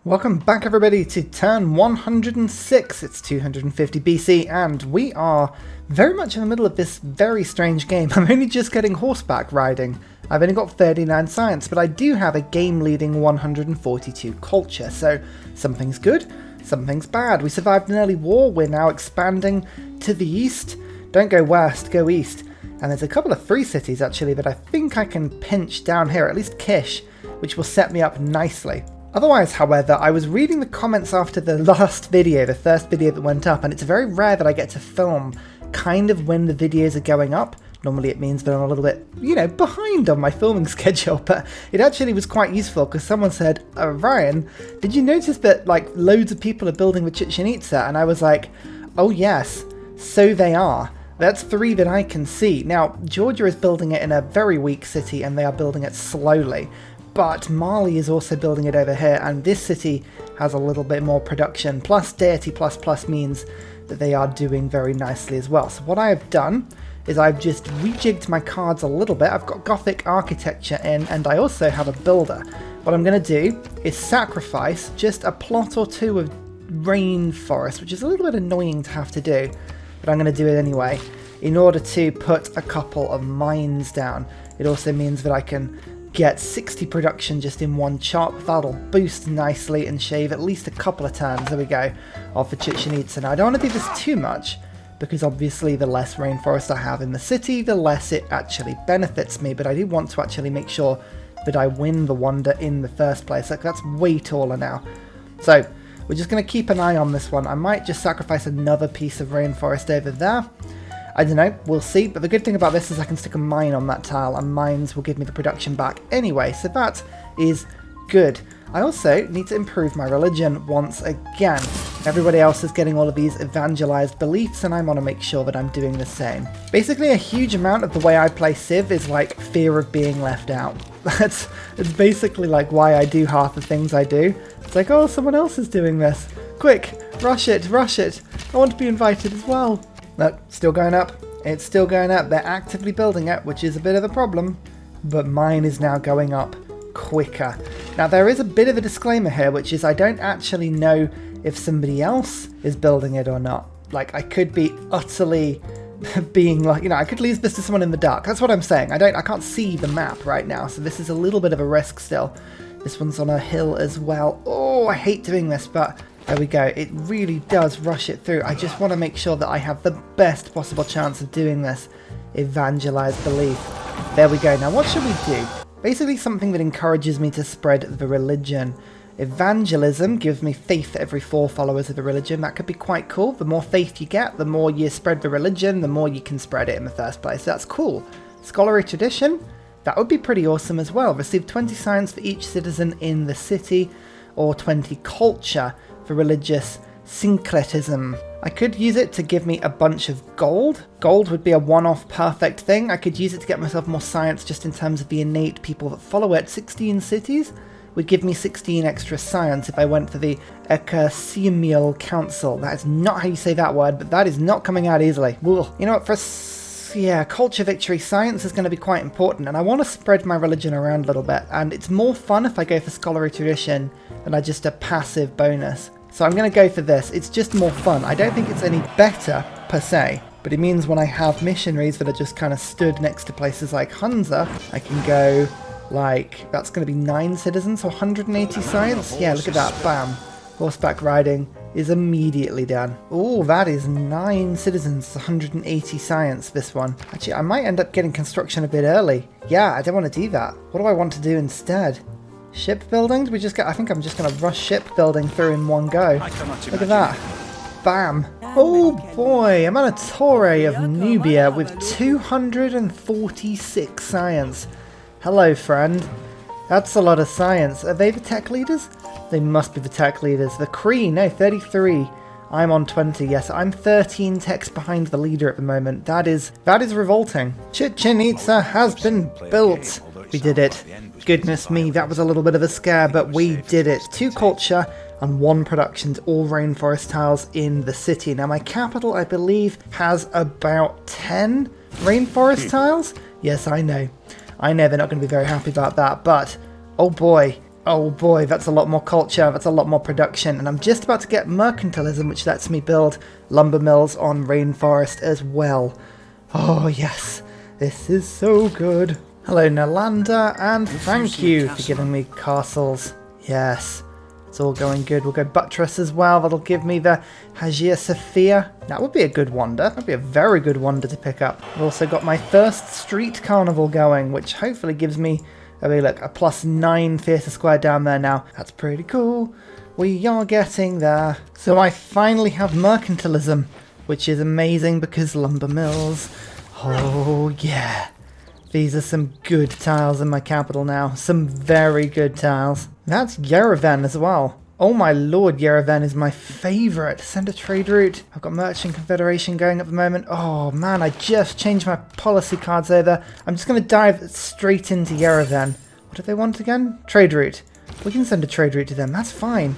Welcome back everybody to turn 106, it's 250 BC, and we are very much in the middle of this very strange game. I'm only just getting horseback riding. I've only got 39 science, but I do have a game-leading 142 culture, so something's good, something's bad. We survived an early war, we're now expanding to the east. Don't go west, go east. And there's a couple of free cities actually that I think I can pinch down here, at least Kish, which will set me up nicely. Otherwise, however, I was reading the comments after the last video, the first video that went up, and it's very rare that I get to film kind of when the videos are going up. Normally it means that I'm a little bit, behind on my filming schedule, but it actually was quite useful because someone said, Ryan, did you notice that loads of people are building the Chichen Itza? And I was like, oh yes, so they are. That's 3 that I can see. Now, Georgia is building it in a very weak city and they are building it slowly. But Mali is also building it over here, and this city has a little bit more production, plus Deity plus means that they are doing very nicely as well. So what I have done is I've just rejigged my cards a little bit. I've got Gothic architecture in, and I also have a builder. What I'm going to do is sacrifice just a plot or 2 of rainforest, which is a little bit annoying to have to do, but I'm going to do it anyway, in order to put a couple of mines down. It also means that I can get 60 production just in one chop. That'll boost nicely and shave at least a couple of turns, there we go, off the Chichen Itza. Now I don't want to do this too much, because obviously the less rainforest I have in the city, the less it actually benefits me, but I do want to actually make sure that I win the wonder in the first place. That's way taller now. So we're just going to keep an eye on this one. I might just sacrifice another piece of rainforest over there. I don't know, we'll see, but the good thing about this is I can stick a mine on that tile, and mines will give me the production back anyway, so that is good. I also need to improve my religion once again. Everybody else is getting all of these evangelized beliefs, and I want to make sure that I'm doing the same. Basically, a huge amount of the way I play Civ is fear of being left out. It's basically why I do half the things I do. It's oh, someone else is doing this. Quick, rush it, I want to be invited as well. No, still going up. It's still going up. They're actively building it, which is a bit of a problem. But mine is now going up quicker. Now, there is a bit of a disclaimer here, which is I don't actually know if somebody else is building it or not. I could be utterly being I could leave this to someone in the dark. That's what I'm saying. I can't see the map right now, so this is a little bit of a risk still. This one's on a hill as well. Oh, I hate doing this, but there we go. It really does rush it through. I just want to make sure that I have the best possible chance of doing this. Evangelize belief. There we go. Now what should we do? Basically something that encourages me to spread the religion. Evangelism gives me faith every 4 followers of the religion. That could be quite cool. The more faith you get, the more you spread the religion, the more you can spread it in the first place. That's cool. Scholarly tradition? That would be pretty awesome as well. Receive 20 science for each citizen in the city, or 20 culture for religious syncretism. I could use it to give me a bunch of gold. Gold would be a one-off perfect thing. I could use it to get myself more science just in terms of the innate people that follow it. 16 cities would give me 16 extra science if I went for the Ecosemial Council. That is not how you say that word, but that is not coming out easily. Ugh. You know what, culture victory, science is going to be quite important, and I want to spread my religion around a little bit, and it's more fun if I go for scholarly tradition than just a passive bonus. So I'm going to go for this. It's just more fun. I don't think it's any better per se, but it means when I have missionaries that are just kind of stood next to places like Hunza, I can go that's going to be 9 citizens, so 180 science. Yeah, look at that, bam. Horseback riding is immediately done. Oh, that is 9 citizens, 180 science, this one. Actually, I might end up getting construction a bit early. Yeah, I don't want to do that. What do I want to do instead? Shipbuilding? Did we just get... I think I'm just going to rush shipbuilding through in one go. Look at that. Bam. Oh boy, I'm on a Torre of Nubia with 246 science. Hello, friend. That's a lot of science. Are they the tech leaders? They must be the tech leaders. The Cree, no, 33. I'm on 20, yes. I'm 13 techs behind the leader at the moment. That is revolting. Chichen Itza has been built. We did it. Goodness me, that was a little bit of a scare, but we did it. 2 culture and 1 production, all rainforest tiles in the city. Now my capital, I believe, has about 10 rainforest tiles. Yes, I know. I know they're not going to be very happy about that, but oh boy. Oh boy, that's a lot more culture, that's a lot more production, and I'm just about to get mercantilism, which lets me build lumber mills on rainforest as well. Oh yes, this is so good. Hello Nalanda, and thank you for giving me castles. Yes, it's all going good. We'll go buttress as well, that'll give me the Hagia Sophia. That would be a good wonder, that'd be a very good wonder to pick up. I've also got my first street carnival going, which hopefully gives me, I mean, look, a +9 theatre square down there now. That's pretty cool. We are getting there. So I finally have mercantilism, which is amazing because lumber mills. Oh yeah. These are some good tiles in my capital now. Some very good tiles. That's Yerevan as well. Oh my lord, Yerevan is my favourite. Send a trade route. I've got Merchant Confederation going at the moment. Oh man, I just changed my policy cards over. I'm just going to dive straight into Yerevan. What do they want again? Trade route. We can send a trade route to them. That's fine.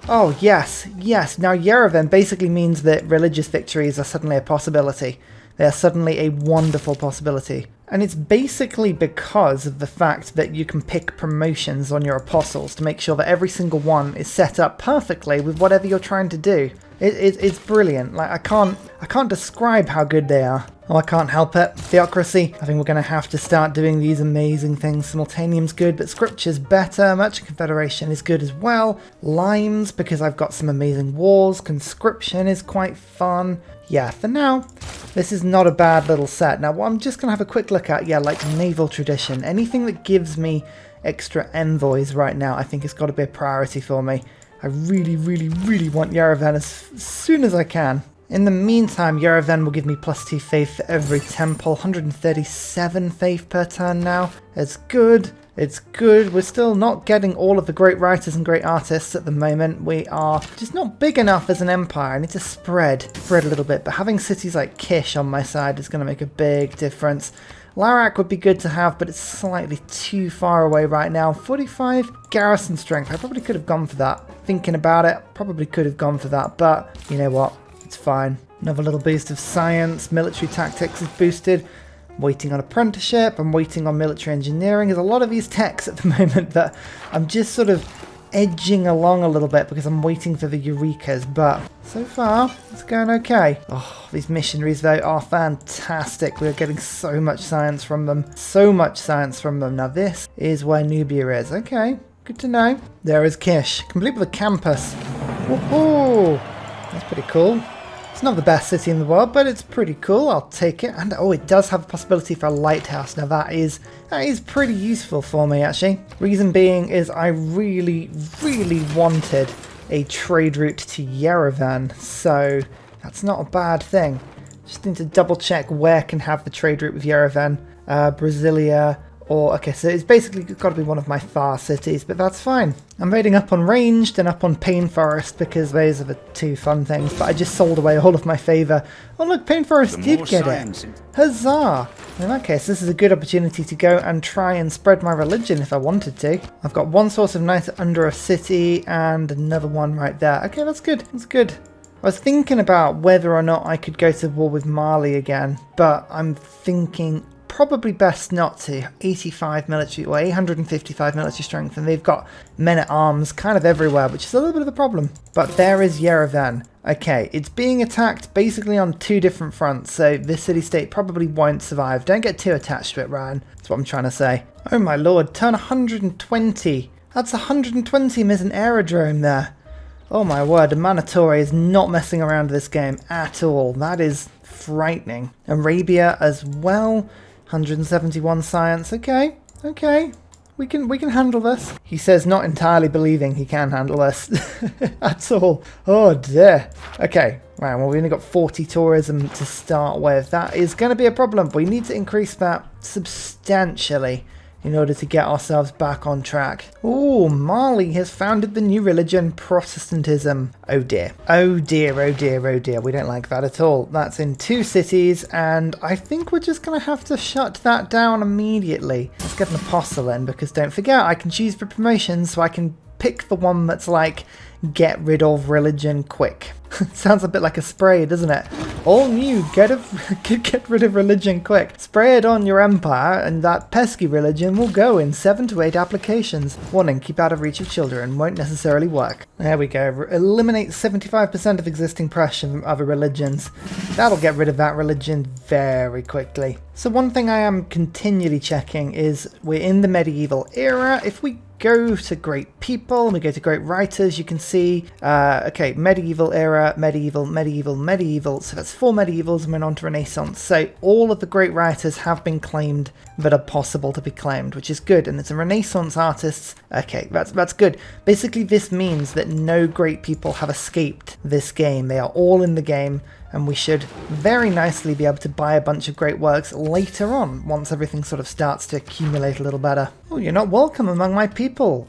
Oh yes, yes. Now Yerevan basically means that religious victories are suddenly a possibility. They are suddenly a wonderful possibility. And it's basically because of the fact that you can pick promotions on your apostles to make sure that every single one is set up perfectly with whatever you're trying to do. It's brilliant. Like I can't describe how good they are. Oh, I can't help it. Theocracy. I think we're going to have to start doing these amazing things. Simultaneum's good, but Scripture's better. Merchant Confederation is good as well. Limes, because I've got some amazing wars. Conscription is quite fun. Yeah, for now, this is not a bad little set. Now, what I'm just going to have a quick look at, yeah, like naval tradition. Anything that gives me extra envoys right now, I think it's got to be a priority for me. I really, really, really want Yerevan as soon as I can. In the meantime, Yerevan will give me +2 faith for every temple. 137 faith per turn now. It's good. It's good. We're still not getting all of the great writers and great artists at the moment. We are just not big enough as an empire. I need to spread a little bit. But having cities like Kish on my side is going to make a big difference. Larak would be good to have, but it's slightly too far away right now. 45 garrison strength. I probably could have gone for that. Thinking about it, probably could have gone for that. But you know what? It's fine. Another little boost of science. Military tactics is boosted. I'm waiting on apprenticeship. I'm waiting on military engineering. There's a lot of these techs at the moment that I'm just sort of edging along a little bit because I'm waiting for the Eurekas. But so far, it's going okay. Oh, these missionaries though are fantastic. We're getting so much science from them. So much science from them. Now this is where Nubia is. Okay, good to know. There is Kish, complete with a campus. Woohoo! That's pretty cool. It's not the best city in the world, but it's pretty cool. I'll take it. And oh, it does have a possibility for a lighthouse. Now that is pretty useful for me, actually. Reason being is I really, really wanted a trade route to Yerevan, so that's not a bad thing. Just need to double check where can have the trade route with Yerevan. Brasilia. Or, okay, so it's basically got to be one of my far cities, but that's fine. I'm raiding up on Ranged and up on Pain Forest because those are the two fun things, but I just sold away all of my favour. Oh look, Pain Forest did get it. Huzzah! In that case, this is a good opportunity to go and try and spread my religion if I wanted to. I've got one source of night under a city and another one right there. Okay, that's good, that's good. I was thinking about whether or not I could go to war with Mali again, but I'm thinking probably best not to. 85 military, or 855 military strength, and they've got men-at-arms kind of everywhere, which is a little bit of a problem. But there is Yerevan. Okay, it's being attacked basically on two different fronts, so this city-state probably won't survive. Don't get too attached to it, Ryan. That's what I'm trying to say. Oh my lord, turn 120. That's 120 as an aerodrome there. Oh my word, the Manatore is not messing around with this game at all. That is frightening. Arabia as well. 171 science. Okay, okay. We can handle this. He says not entirely believing he can handle this at all. Oh dear. Okay, right, well we only got 40 tourism to start with. That is going to be a problem. We need to increase that substantially in order to get ourselves back on track. Oh, Mali has founded the new religion, Protestantism. Oh dear. Oh dear, oh dear, oh dear. We don't like that at all. That's in 2 cities, and I think we're just going to have to shut that down immediately. Let's get an apostle in, because don't forget, I can choose for promotions, so I can pick the one that's like, get rid of religion quick. Sounds a bit like a spray, doesn't it? All new, get rid of religion quick. Spray it on your empire and that pesky religion will go in 7 to 8 applications. Warning, keep out of reach of children, won't necessarily work. There we go, eliminate 75% of existing pressure from other religions. That'll get rid of that religion very quickly. So one thing I am continually checking is we're in the medieval era. If we go to great people and we go to great writers, you can see, okay, medieval era, medieval, medieval, medieval. So that's 4 medievals and we're on to Renaissance. So all of the great writers have been claimed that are possible to be claimed, which is good. And it's a Renaissance artists. Okay, that's good. Basically, this means that no great people have escaped this game. They are all in the game. And we should very nicely be able to buy a bunch of great works later on, once everything sort of starts to accumulate a little better. Oh, you're not welcome among my people.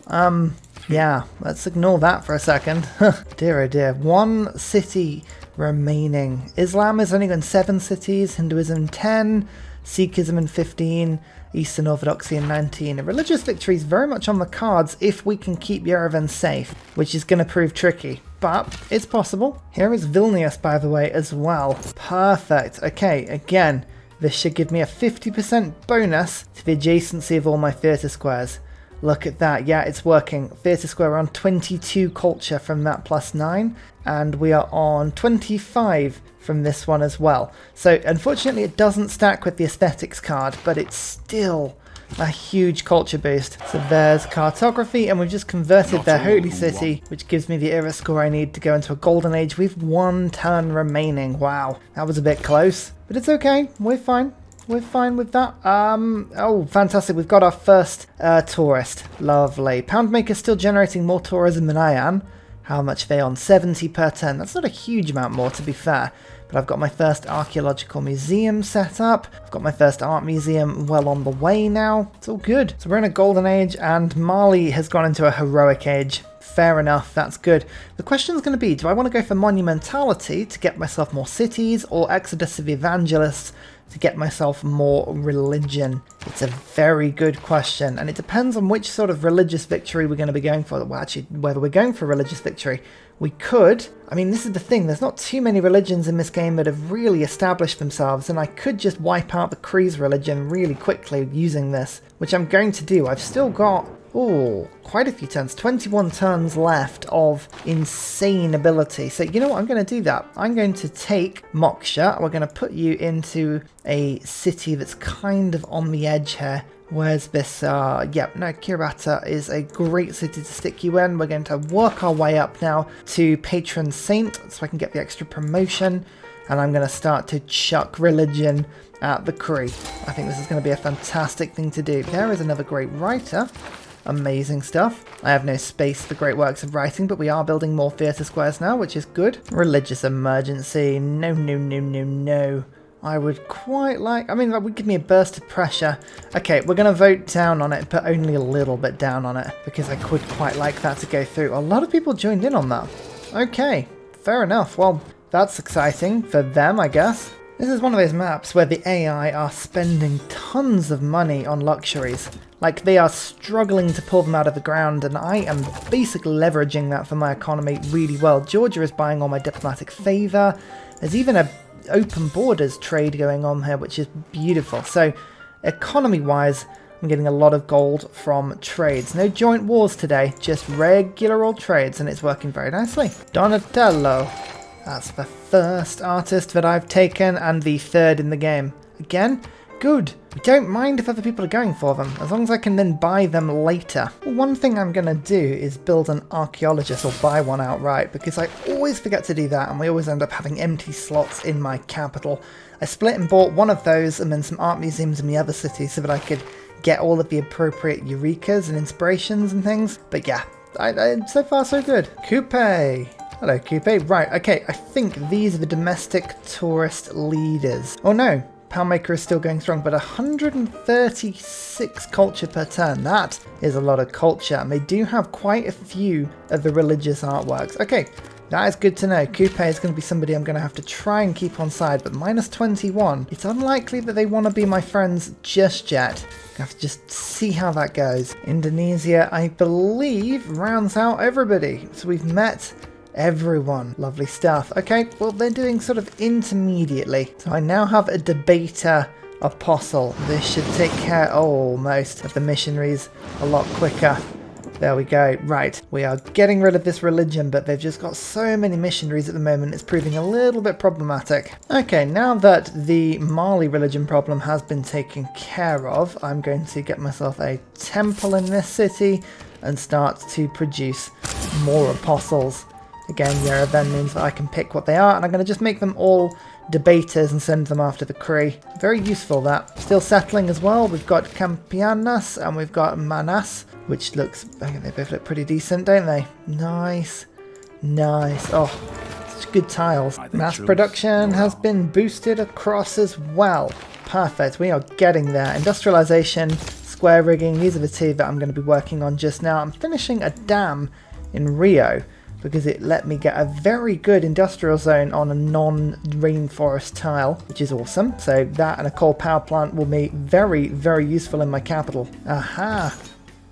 Yeah, let's ignore that for a second. Dear oh dear, 1 city remaining. Islam is only in 7 cities, Hinduism 10, Sikhism in 15, Eastern Orthodoxy in 19. A religious victory is very much on the cards if we can keep Yerevan safe, which is going to prove tricky. But it's possible. Here is Vilnius, by the way, as well. Perfect. Okay, again, this should give me a 50% bonus to the adjacency of all my theatre squares. Look at that. Yeah, it's working. Theatre square, we're on 22 culture from that +9, and we are on 25 from this one as well. So unfortunately it doesn't stack with the aesthetics card, but it's still a huge culture boost. So there's cartography, and we've just converted their holy city, which gives me the era score I need to go into a golden age. We've 1 turn remaining. Wow, that was a bit close, but it's okay. We're fine. We're fine with that. Oh, fantastic. We've got our first tourist. Lovely. Poundmaker's still generating more tourism than I am. How much are they on? 70 per turn. That's not a huge amount more, to be fair. But I've got my first archaeological museum set up. I've got my first art museum well on the way now. It's all good. So we're in a golden age, and Mali has gone into a heroic age. Fair enough, that's good. The question is going to be, do I want to go for monumentality to get myself more cities, or Exodus of the Evangelists to get myself more religion? It's a very good question, and it depends on which sort of religious victory we're going to be going for. Well, actually, whether we're going for religious victory. We could, I mean, this is the thing, there's not too many religions in this game that have really established themselves, and I could just wipe out the Cree's religion really quickly using this, which I'm going to do. I've still got, oh, quite a few turns, 21 turns left of insane ability. So you know what, I'm going to do that. I'm going to take Moksha, we're going to put you into a city that's kind of on the edge here. Where's this? Yep, no, Kiribati is a great city to stick you in. We're going to work our way up now to Patron Saint so I can get the extra promotion. And I'm going to start to chuck religion at the Cree. I think this is going to be a fantastic thing to do. There is another great writer. Amazing stuff. I have no space for great works of writing, but we are building more theatre squares now, which is good. Religious emergency. No, no, no, no, no. I would quite like, I mean, that would give me a burst of pressure. Okay, we're going to vote down on it, but only a little bit down on it, because I could quite like that to go through. A lot of people joined in on that. Okay, fair enough. Well, that's exciting for them, I guess. This is one of those maps where the AI are spending tons of money on luxuries. Like, they are struggling to pull them out of the ground, and I am basically leveraging that for my economy really well. Georgia is buying all my diplomatic favour. There's even a open borders trade going on here, which is beautiful. So economy wise, I'm getting a lot of gold from trades. No joint wars today, just regular old trades, and it's working very nicely. Donatello, that's the first artist that I've taken and the third in the game. Again, good. We don't mind if other people are going for them, as long as I can then buy them later. Well, one thing I'm going to do is build an archaeologist, or buy one outright, because I always forget to do that, and we always end up having empty slots in my capital. I split and bought one of those, and then some art museums in the other city, so that I could get all of the appropriate eurekas and inspirations and things. But yeah, so far so good. Coupe. Hello, Coupe. Right, okay, I think these are the domestic tourist leaders. Oh no. Poundmaker is still going strong, but 136 culture per turn. That is a lot of culture, and they do have quite a few of the religious artworks. Okay, that is good to know. Coupe is going to be somebody I'm going to have to try and keep on side, but minus 21. It's unlikely that they want to be my friends just yet. I have to just see how that goes. Indonesia, I believe, rounds out everybody. So we've met Everyone. Lovely stuff. Okay, well, they're doing sort of intermediately. So I now have a debater apostle. This should take care almost of the missionaries a lot quicker. There we go. Right, we are getting rid of this religion, but they've just got so many missionaries at the moment, it's proving a little bit problematic. Okay, now that the Mali religion problem has been taken care of, I'm going to get myself a temple in this city and start to produce more apostles. Again, Yerevan means that I can pick what they are, and I'm going to just make them all debaters and send them after the Cree. Very useful, that. Still settling as well. We've got Campianas and we've got Manas, which looks, they both look pretty decent, don't they? Nice. Nice. Oh, such good tiles. Mass production has been boosted across as well. Perfect. We are getting there. Industrialization, square rigging, these are the two that I'm going to be working on just now. I'm finishing a dam in Rio, because it let me get a very good industrial zone on a non-rainforest tile, which is awesome. So that and a coal power plant will be very, very useful in my capital. Aha!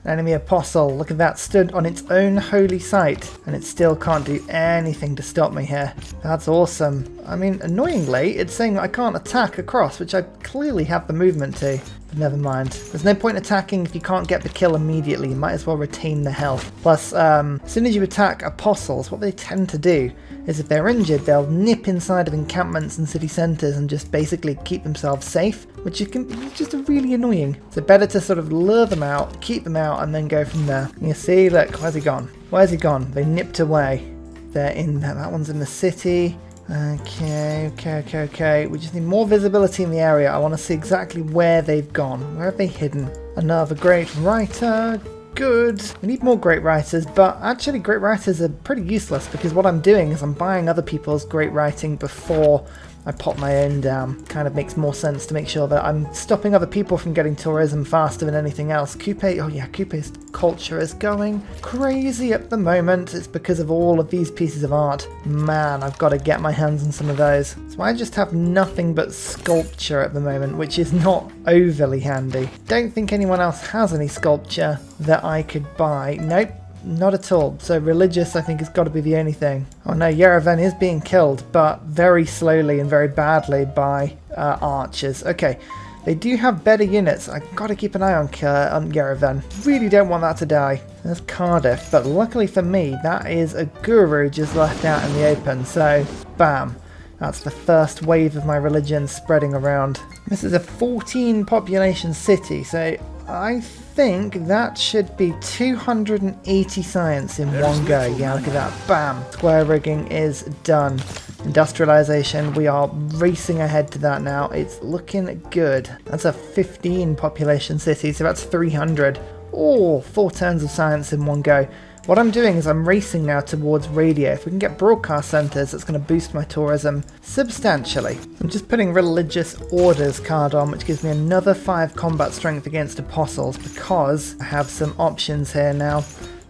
Enemy apostle, look at that, stood on its own holy site, and it still can't do anything to stop me here. That's awesome. I mean, annoyingly, it's saying that I can't attack across, which I clearly have the movement to. But never mind. There's no point attacking if you can't get the kill immediately. You might as well retain the health. Plus, as soon as you attack apostles, what they tend to do is if they're injured, they'll nip inside of encampments and city centres and just basically keep themselves safe, which is just really annoying. So better to sort of lure them out, keep them out, and then go from there. You see, look, where's he gone? Where's he gone? They nipped away. They're in, that one's in the city. Okay. We just need more visibility in the area. I want to see exactly where they've gone. Where have they hidden? Another great writer. Good. We need more great writers, but actually great writers are pretty useless because what I'm doing is I'm buying other people's great writing before I pop my own down. Kind of makes more sense to make sure that I'm stopping other people from getting tourism faster than anything else. Coupe's culture is going crazy at the moment. It's because of all of these pieces of art. Man, I've got to get my hands on some of those. So I just have nothing but sculpture at the moment, which is not overly handy. Don't think anyone else has any sculpture that I could buy. Nope. Not at all. So religious, I think, has got to be the only thing. Oh no, Yerevan is being killed, but very slowly and very badly by archers. Okay, they do have better units. I've got to keep an eye on Yerevan. Really don't want that to die. There's Cardiff, but luckily for me, that is a guru just left out in the open. So, bam. That's the first wave of my religion spreading around. This is a 14 population city, so I think that should be 280 science in one go. Yeah, look at that. Bam. Square rigging is done. Industrialization, we are racing ahead to that now. It's looking good. That's a 15 population city, so that's 300. Oh, 4 turns of science in one go. What I'm doing is I'm racing now towards radio. If we can get broadcast centres, that's going to boost my tourism substantially. I'm just putting religious orders card on, which gives me another 5 combat strength against apostles because I have some options here now.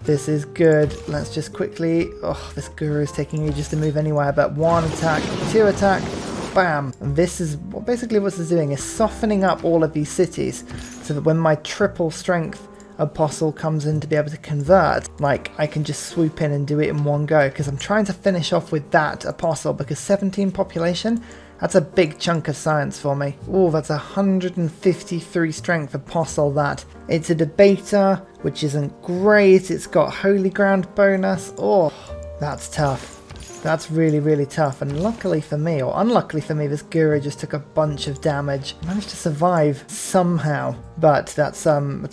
This is good. Let's just quickly... Oh, this guru is taking ages to move anywhere, but 1 attack, 2 attack, bam. And this is basically what this is doing, is softening up all of these cities so that when my triple strength apostle comes in to be able to convert, like, I can just swoop in and do it in one go, because I'm trying to finish off with that apostle, because 17 population, that's a big chunk of science for me. Oh, that's 153 strength apostle, that. It's a debater, which isn't great. It's got holy ground bonus. Oh, that's tough. That's really, really tough. And luckily for me, or unluckily for me, this guru just took a bunch of damage. Managed to survive somehow, but that's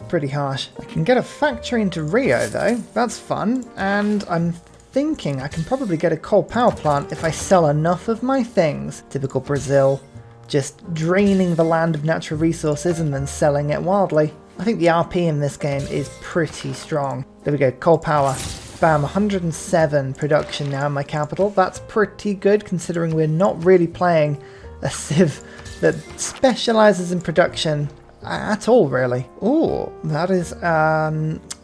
pretty harsh. I can get a factory into Rio though. That's fun. And I'm thinking I can probably get a coal power plant if I sell enough of my things. Typical Brazil, just draining the land of natural resources and then selling it wildly. I think the RP in this game is pretty strong. There we go, coal power. Bam, 107 production now in my capital. That's pretty good considering we're not really playing a civ that specializes in production at all, really. Oh, that is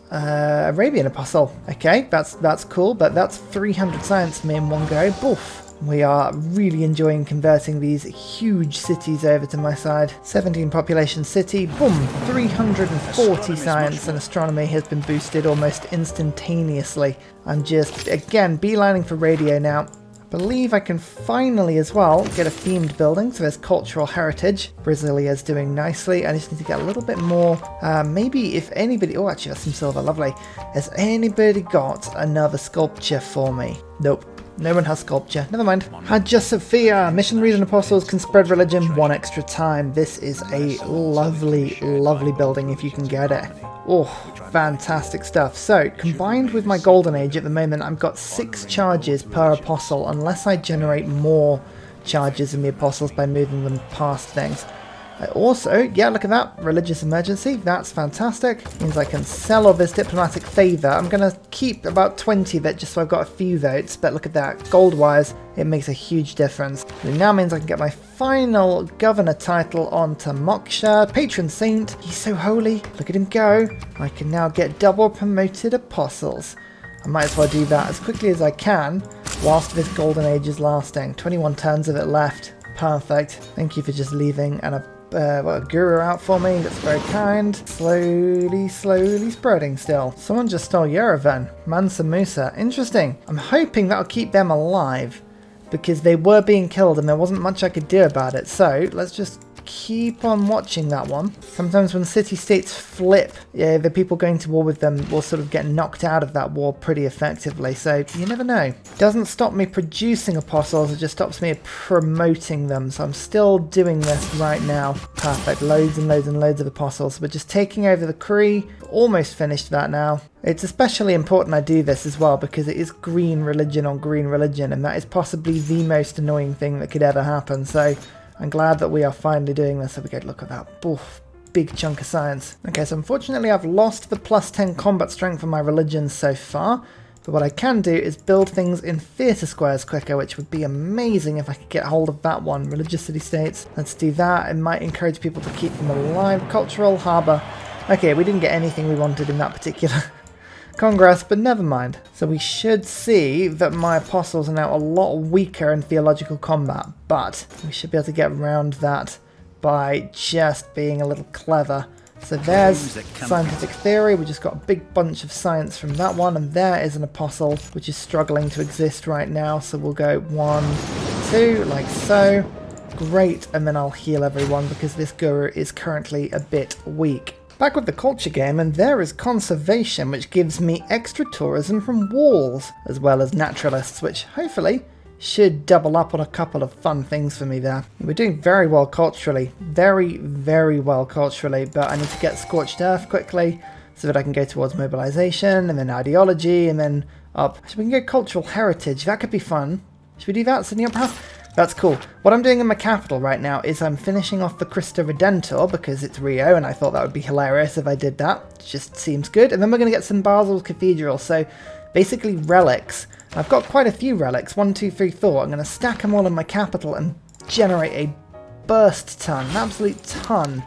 Arabian Apostle. Okay, that's cool, but that's 300 science for me in one go. Boof. We are really enjoying converting these huge cities over to my side. 17 population city, boom, 340 science and astronomy has been boosted almost instantaneously. I'm just, again, beelining for radio now. I believe I can finally as well get a themed building, so there's cultural heritage. Brazilia's doing nicely. I just need to get a little bit more, maybe if anybody, oh actually that's some silver, lovely. Has anybody got another sculpture for me? Nope. No one has sculpture. Never mind. Hagia Sophia. Missionaries and apostles can spread religion one extra time. This is a lovely, lovely building if you can get it. Oh, fantastic stuff. So, combined with my golden age at the moment, I've got 6 charges per apostle, unless I generate more charges in the apostles by moving them past things. I also, yeah, look at that, religious emergency, that's fantastic. Means I can sell all this diplomatic favour. I'm going to keep about 20 of it just so I've got a few votes, but look at that, gold-wise, it makes a huge difference. It now means I can get my final governor title onto Moksha, patron saint. He's so holy, look at him go. I can now get double promoted apostles. I might as well do that as quickly as I can whilst this golden age is lasting. 21 turns of it left. Perfect. Thank you for just leaving and a guru out for me. That's very kind. Slowly spreading still. Someone just stole Yerevan. Mansa Musa. Interesting. I'm hoping that'll keep them alive because they were being killed and there wasn't much I could do about it. So let's just keep on watching that one. Sometimes when city-states flip, yeah, the people going to war with them will sort of get knocked out of that war pretty effectively, so you never know. Doesn't stop me producing apostles, it just stops me promoting them, so I'm still doing this right now. Perfect, loads and loads and loads of apostles. We're just taking over the Cree, almost finished that now. It's especially important I do this as well because it is green religion on green religion, and that is possibly the most annoying thing that could ever happen, so I'm glad that we are finally doing this. So we go, look at that. Oof, big chunk of science. Okay, so unfortunately I've lost the +10 combat strength for my religion so far. But what I can do is build things in theatre squares quicker, which would be amazing if I could get hold of that one. Religious city-states. Let's do that. It might encourage people to keep them alive. Cultural harbour. Okay, we didn't get anything we wanted in that particular Congress, but never mind. So we should see that my apostles are now a lot weaker in theological combat, but we should be able to get around that by just being a little clever. So there's scientific theory, we just got a big bunch of science from that one, and there is an apostle which is struggling to exist right now, so we'll go 1, 2, like so. Great, and then I'll heal everyone because this guru is currently a bit weak. Back with the culture game, and there is conservation, which gives me extra tourism from walls, as well as naturalists, which hopefully should double up on a couple of fun things for me there. We're doing very well culturally, very, very well culturally, but I need to get Scorched Earth quickly so that I can go towards mobilization, and then ideology, and then up. So we can go cultural heritage, that could be fun. Should we do that, Sydney Opera House? That's cool. What I'm doing in my capital right now is I'm finishing off the Christa Redentor because it's Rio and I thought that would be hilarious if I did that. It just seems good. And then we're going to get some Basil's Cathedral. So basically relics. I've got quite a few relics. 1, 2, 3, 4. I'm going to stack them all in my capital and generate a burst ton, an absolute ton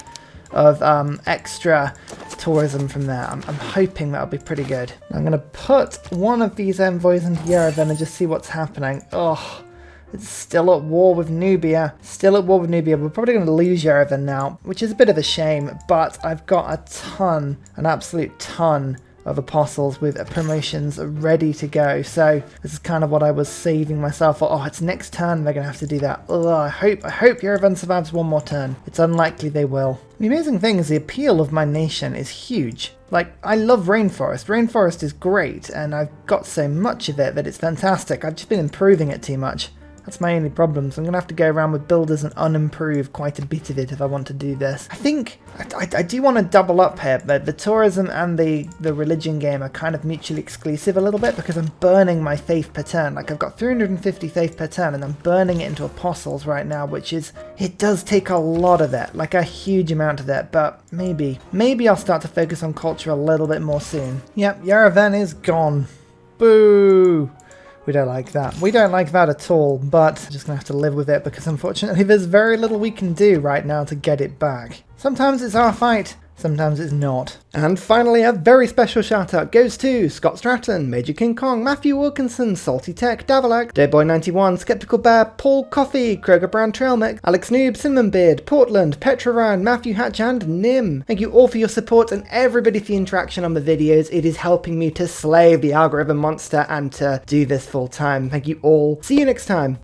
of extra tourism from there. I'm hoping that'll be pretty good. I'm going to put one of these envoys into Yerevan and just see what's happening. Oh. It's still at war with Nubia. Still at war with Nubia. We're probably going to lose Yerevan now, which is a bit of a shame, but I've got a ton, an absolute ton of apostles with promotions ready to go. So this is kind of what I was saving myself for. Oh, it's next turn they're going to have to do that. Oh, I hope Yerevan survives one more turn. It's unlikely they will. The amazing thing is the appeal of my nation is huge. Like, I love rainforest. Rainforest is great, and I've got so much of it that it's fantastic. I've just been improving it too much. That's my only problem, so I'm going to have to go around with builders and unimprove quite a bit of it if I want to do this. I think I do want to double up here, but the tourism and the religion game are kind of mutually exclusive a little bit because I'm burning my faith per turn. Like, I've got 350 faith per turn and I'm burning it into apostles right now, which is, it does take a lot of it, like a huge amount of it, but maybe I'll start to focus on culture a little bit more soon. Yep, Yerevan is gone. Boo! We don't like that. We don't like that at all, but I'm just going to have to live with it because unfortunately there's very little we can do right now to get it back. Sometimes it's our fight, Sometimes it's not. And finally, a very special shout out goes to Scott Stratton, Major King Kong, Matthew Wilkinson, Salty Tech, Davalak, Deadboy91, Skeptical Bear, Paul Coffey, Kroger Brown Trailmech, Alex Noob, Cinnamon Beard, Portland, Petra Ryan, Matthew Hatch, and Nim. Thank you all for your support and everybody for the interaction on the videos. It is helping me to slay the algorithm monster and to do this full time. Thank you all. See you next time.